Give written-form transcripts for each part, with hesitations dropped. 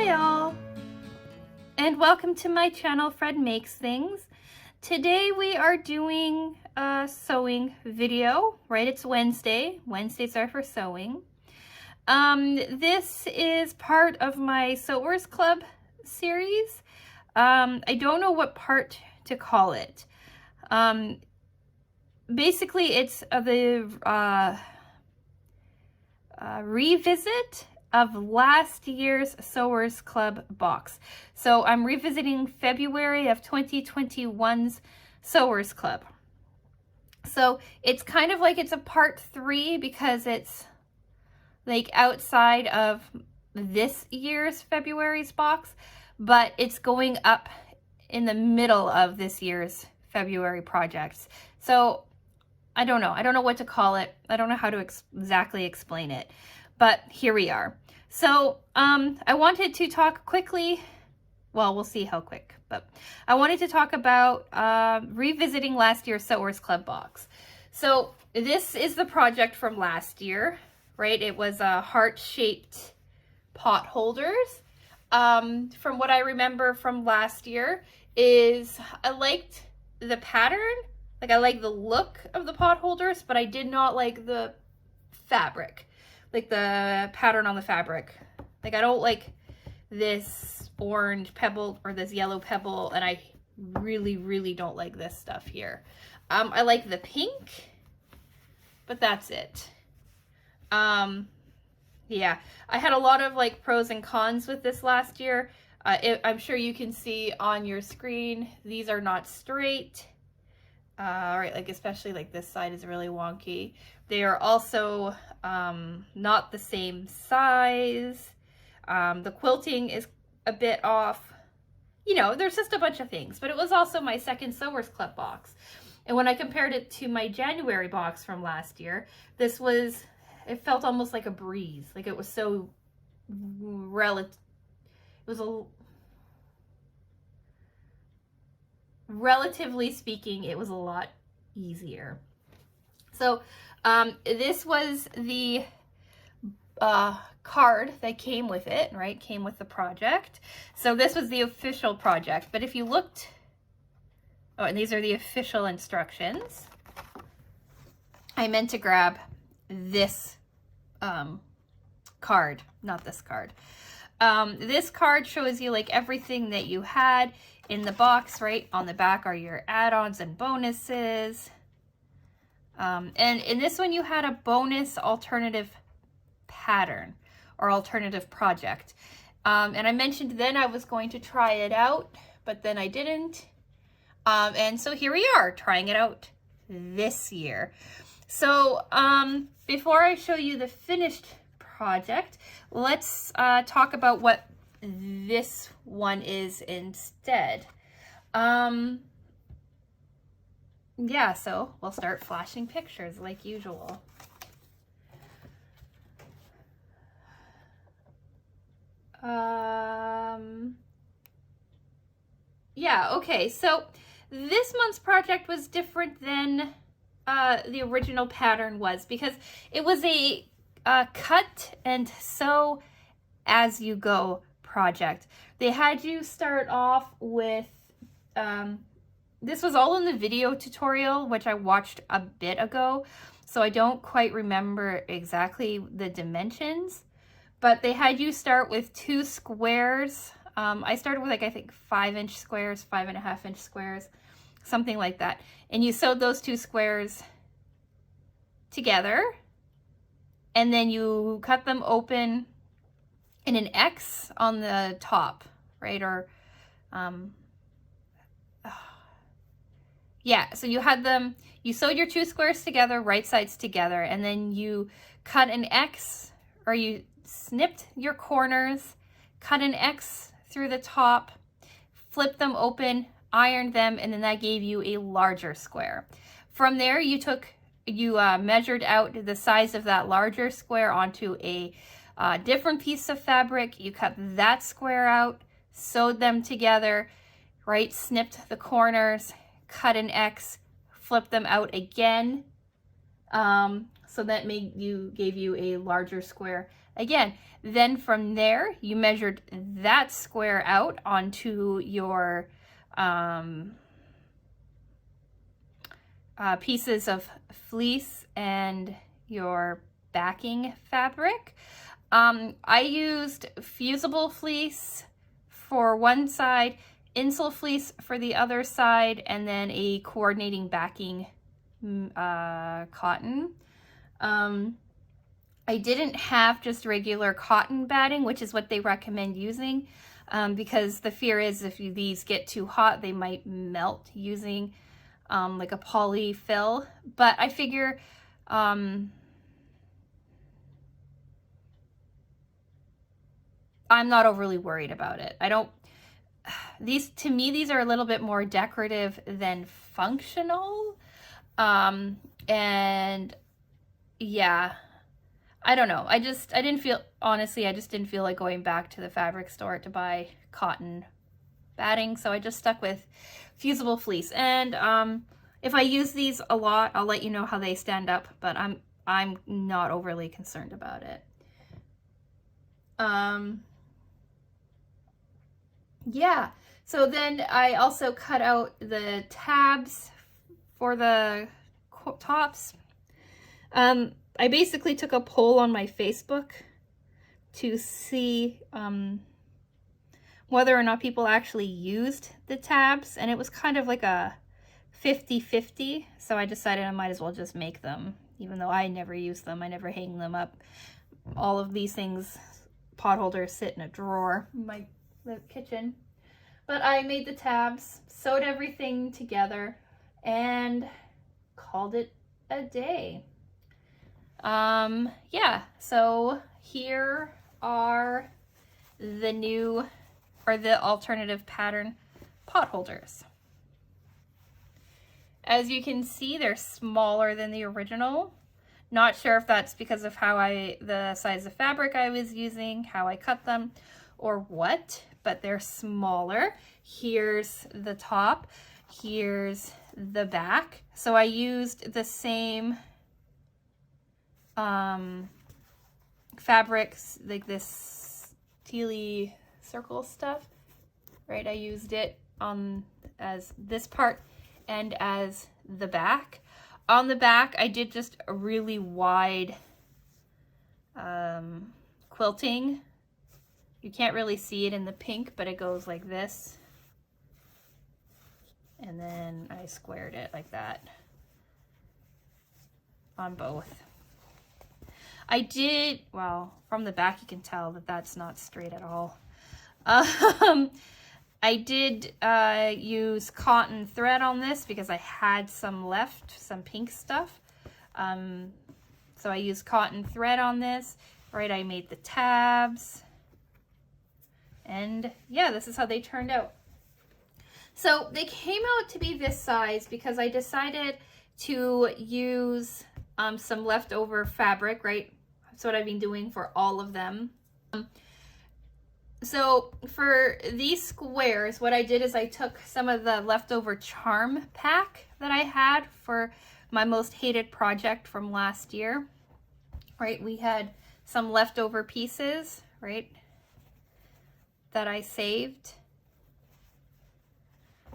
Hi all, and welcome to my channel, Fred Makes Things. Today we are doing a sewing video, right? It's Wednesday. Wednesdays are for sewing. This is part of my Sewers Club series. I don't know what part to call it. Basically, it's the revisit of last year's Sewers Club box. So I'm revisiting February of 2021's Sewers Club. So it's kind of like it's a part 3 because it's like outside of this year's February's box, but it's going up in the middle of this year's February projects. So I don't know what to call it. I don't know how to exactly explain it, but here we are. So I wanted to talk quickly, well, we'll see how quick, but I wanted to talk about revisiting last year's Sewers Club box. So this is the project from last year, right? It was a heart-shaped pot holders. From what I remember from last year is I liked the pattern. Like, I like the look of the pot holders, but I did not like the fabric, like the pattern on the fabric. Like, I don't like this orange pebble or this yellow pebble, and I really don't like this stuff here. I like the pink, but that's it. Yeah, I had a lot of like pros and cons with this last year. I'm sure you can see on your screen, these are not straight. Right, like especially like this side is really wonky. They are also not the same size. The quilting is a bit off. You know, there's just a bunch of things, but it was also my second Sewers Club box. And when I compared it to my January box from last year, it felt almost like a breeze. Like it was so relatively speaking, it was a lot easier. So this was the card that came with it, right? Came with the project. So this was the official project. But if you looked, oh, and these are the official instructions. I meant to grab this card, not this card. This card shows you like everything that you had in the box, right? On the back are your add-ons and bonuses. And in this one, you had a bonus alternative pattern or alternative project. And I mentioned then I was going to try it out, but then I didn't. And so here we are trying it out this year. So before I show you the finished project, let's talk about what this one is instead. Yeah, so we'll start flashing pictures like usual. Yeah, okay, so this month's project was different than the original pattern was because it was a cut and sew as you go project. They had you start off with this was all in the video tutorial, which I watched a bit ago, so I don't quite remember exactly the dimensions, but they had you start with 2 squares. I started with like, I think 5-inch squares, 5.5-inch squares, something like that. And you sewed those 2 squares together, and then you cut them open in an X on the top, right? Or, yeah, so you had them, you sewed your 2 squares together, right sides together, and then you cut an X, or you snipped your corners, cut an X through the top, flipped them open, ironed them, and then that gave you a larger square. From there, you measured out the size of that larger square onto a different piece of fabric. You cut that square out, sewed them together, right? Snipped the corners, cut an X, flipped them out again. So that gave you a larger square. again, then from there, you measured that square out onto your pieces of fleece and your backing fabric. I used fusible fleece for one side, insole fleece for the other side, and then a coordinating backing cotton. I didn't have just regular cotton batting, which is what they recommend using, because the fear is if these get too hot, they might melt using like a poly fill. But I figure I'm not overly worried about it. To me, these are a little bit more decorative than functional. And yeah, I don't know. I just didn't feel like going back to the fabric store to buy cotton batting. So I just stuck with fusible fleece. And if I use these a lot, I'll let you know how they stand up, but I'm not overly concerned about it. Yeah, so then I also cut out the tabs for the tops. I basically took a poll on my Facebook to see whether or not people actually used the tabs, and it was kind of like a 50-50, so I decided I might as well just make them, even though I never use them. I never hang them up. All of these things, pot holders, sit in a drawer in my kitchen. But I made the tabs, sewed everything together, and called it a day. Yeah, so here are the new, or the alternative pattern pot holders. As you can see, they're smaller than the original. Not sure if that's because of the size of fabric I was using, how I cut them, or what, but they're smaller. Here's the top, here's the back. So I used the same fabrics, like this tealy circle stuff, right? I used it as this part and as the back. On the back, I did just a really wide quilting. You can't really see it in the pink, but it goes like this. And then I squared it like that on both. I did, well, from the back you can tell that that's not straight at all. I did use cotton thread on this because I had some left, some pink stuff. So I used cotton thread on this, right? I made the tabs. And yeah, this is how they turned out. So they came out to be this size because I decided to use some leftover fabric, right? That's what I've been doing for all of them. So for these squares, what I did is I took some of the leftover charm pack that I had for my most hated project from last year, right? We had some leftover pieces, right, that I saved.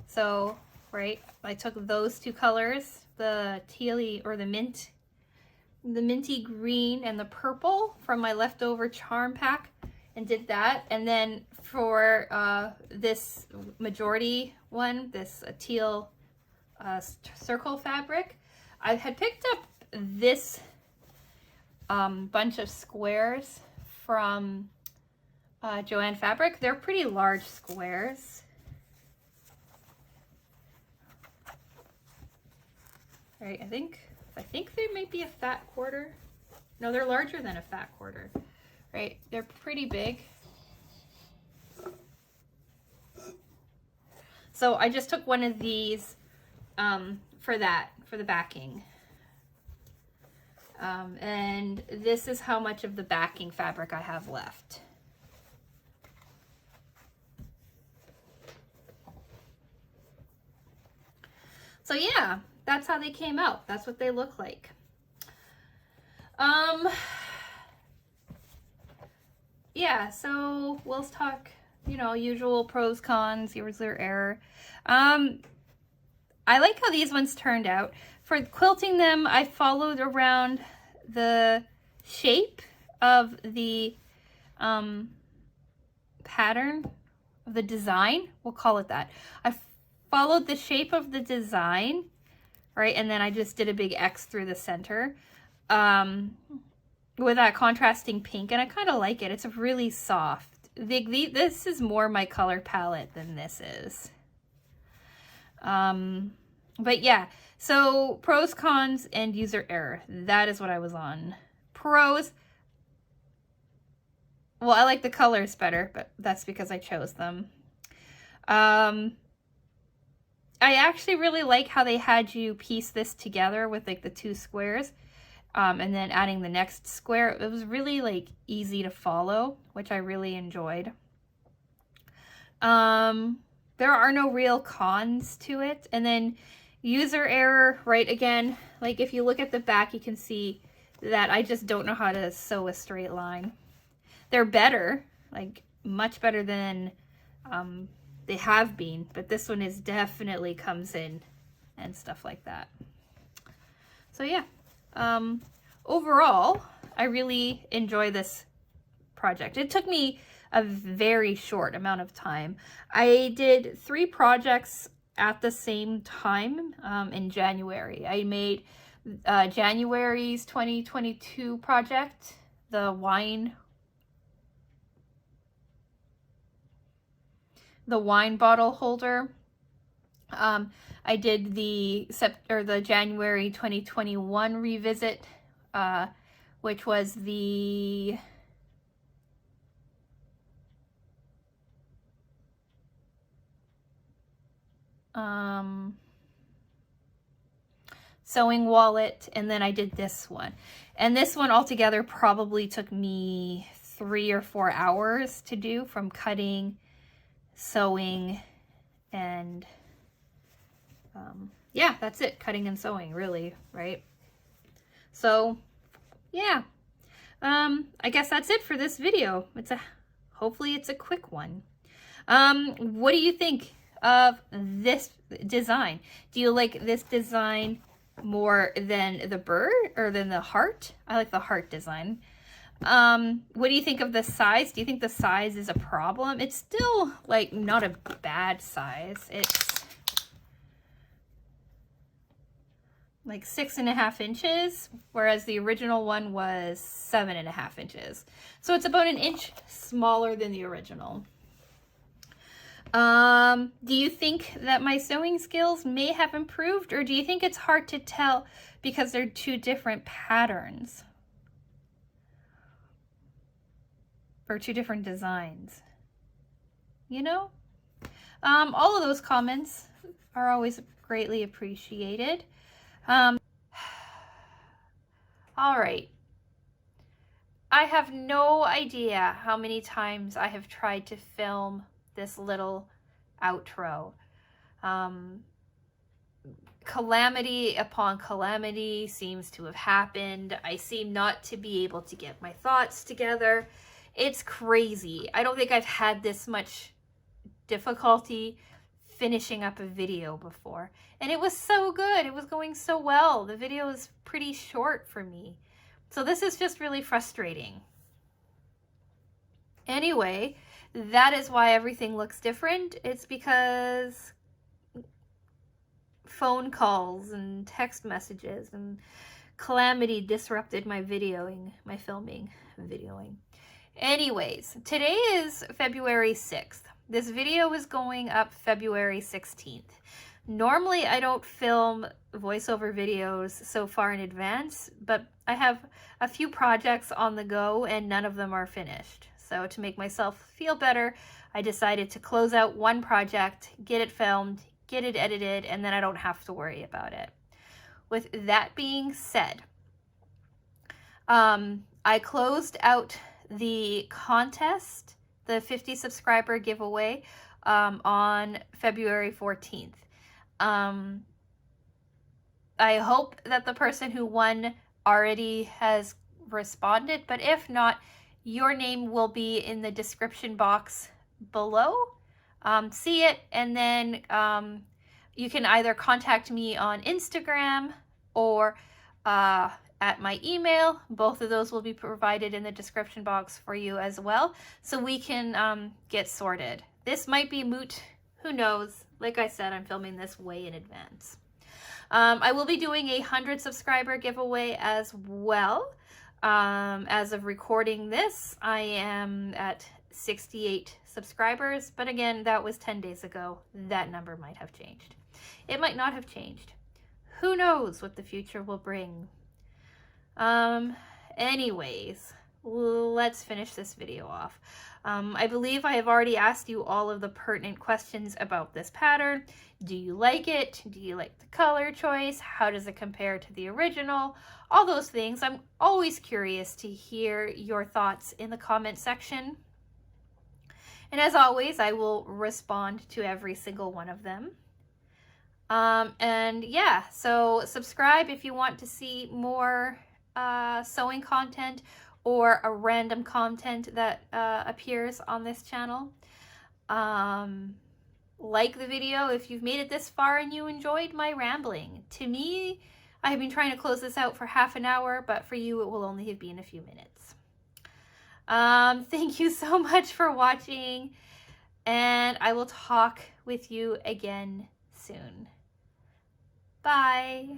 So, right, I took those two colors, the tealy or the minty green and the purple from my leftover charm pack, and did that. And then for this majority one, this teal circle fabric, I had picked up this bunch of squares from Joann Fabric. They're pretty large squares. Right, I think they might be a fat quarter. No, they're larger than a fat quarter. Right, they're pretty big. So I just took one of these for the backing. And this is how much of the backing fabric I have left. So yeah, that's how they came out. That's what they look like. yeah, so we'll talk, usual pros, cons, user error. I like how these ones turned out. For quilting them, I followed around the shape of the pattern, of the design. We'll call it that. I followed the shape of the design, right? And then I just did a big X through the center with that contrasting pink. And I kind of like it. It's really soft. This is more my color palette than this is. But yeah, so pros, cons, and user error. That is what I was on. Pros. Well, I like the colors better, but that's because I chose them. I actually really like how they had you piece this together with like the two squares, and then adding the next square. It was really like easy to follow, which I really enjoyed. There are no real cons to it. And then user error, right? Again, like if you look at the back, you can see that I just don't know how to sew a straight line. They're better, like much better than they have been, but this one is definitely comes in and stuff like that. So yeah, overall, I really enjoy this project. It took me a very short amount of time. I did 3 projects at the same time in January. I made January's 2022 project, the wine bottle holder. I did the January 2021 revisit, which was the sewing wallet, and then I did this one. And this one altogether probably took me 3 or 4 hours to do, from cutting, sewing, and yeah, that's it. Cutting and sewing, really, right? So yeah, I guess that's it for this video. Hopefully it's a quick one. What do you think of this design? Do you like this design more than the bird or than the heart? I like the heart design. What do you think of the size? Do you think the size is a problem? It's still like not a bad size. It's like 6.5 inches, whereas the original one was 7.5 inches. So it's about 1 inch smaller than the original. Do you think that my sewing skills may have improved, or do you think it's hard to tell because they're 2 different patterns? Or 2 different designs? You know? All of those comments are always greatly appreciated. All right. I have no idea how many times I have tried to film this little outro. Calamity upon calamity seems to have happened. I seem not to be able to get my thoughts together. It's crazy. I don't think I've had this much difficulty finishing up a video before. And it was so good. It was going so well. The video is pretty short for me. So this is just really frustrating. Anyway, that is why everything looks different. It's because phone calls and text messages and calamity disrupted my videoing. Anyways, today is February 6th. This video is going up February 16th. Normally, I don't film voiceover videos so far in advance, but I have a few projects on the go and none of them are finished. So to make myself feel better, I decided to close out one project, get it filmed, get it edited, and then I don't have to worry about it. With that being said, I closed out the contest, the 50 subscriber giveaway, on February 14th. I hope that the person who won already has responded, but if not, your name will be in the description box below. See it, and then you can either contact me on Instagram or at my email. Both of those will be provided in the description box for you as well, so we can get sorted. This might be moot, who knows? Like I said, I'm filming this way in advance. I will be doing a 100 subscriber giveaway as well. As of recording this, I am at 68 subscribers, but again, that was 10 days ago. That number might have changed. It might not have changed. Who knows what the future will bring? Anyways, let's finish this video off. I believe I have already asked you all of the pertinent questions about this pattern. Do you like it? Do you like the color choice? How does it compare to the original? All those things. I'm always curious to hear your thoughts in the comment section. And as always, I will respond to every single one of them. And yeah, so subscribe if you want to see more sewing content or a random content that appears on this channel. Like the video if you've made it this far and you enjoyed my rambling. To me, I have been trying to close this out for half an hour, but for you it will only have been a few minutes. Thank you so much for watching, and I will talk with you again soon. Bye.